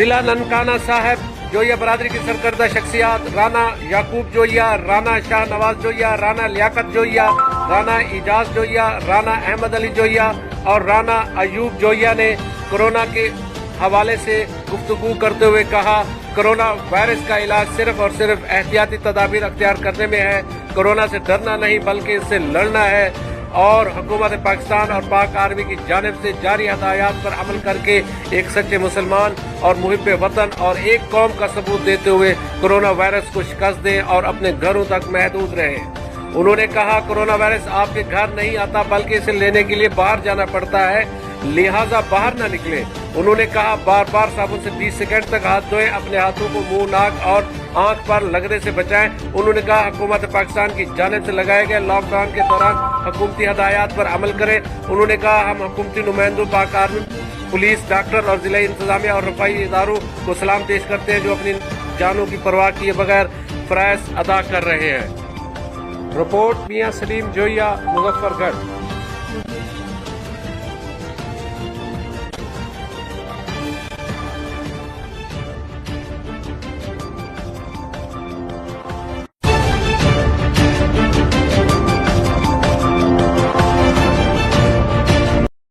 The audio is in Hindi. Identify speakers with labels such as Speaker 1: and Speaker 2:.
Speaker 1: जिला ननकाना साहब जोइया बरादरी की सरकर्दा शख्सियात राना याकूब जोइया, राना शाह नवाज जोइया, राना लियाकत जोइया, राना इजाज जोइया, राना अहमद अली जोइया और राना अयूब जोइया ने कोरोना के हवाले से गुफ्तगू करते हुए कहा, कोरोना वायरस का इलाज सिर्फ और सिर्फ एहतियाती तदाबीर अख्तियार करने में है। कोरोना से डरना नहीं बल्कि इससे लड़ना है और हुकूमत पाकिस्तान और पाक आर्मी की जानिब से जारी हदायत पर अमल करके एक सच्चे मुसलमान और मुहिब्बे वतन और एक कौम का सबूत देते हुए कोरोना वायरस को शिकस्त दें और अपने घरों तक महदूद रहें। उन्होंने कहा, कोरोना वायरस आपके घर नहीं आता बल्कि इसे लेने के लिए बाहर जाना पड़ता है, लिहाजा बाहर न निकले। उन्होंने कहा, बार बार साबुन से 20 सेकंड तक हाथ धोएं, अपने हाथों को मुंह, नाक और आंख पर लगने से बचाएं। उन्होंने कहा, हुकूमत पाकिस्तान की जानिब से लगाए गए लॉकडाउन के दौरान हुकूमती हदायत पर अमल करें। उन्होंने कहा, हम हुकूमती नुमाइंदों, पाक आर्मी, पुलिस, डॉक्टर और जिला इंतजामिया और रफाई इदारों को सलाम पेश करते हैं जो अपनी जानों की परवाह किए बगैर फराइज अदा कर रहे हैं। रिपोर्ट मियां सलीम जोइया, मुजफ्फरगढ़।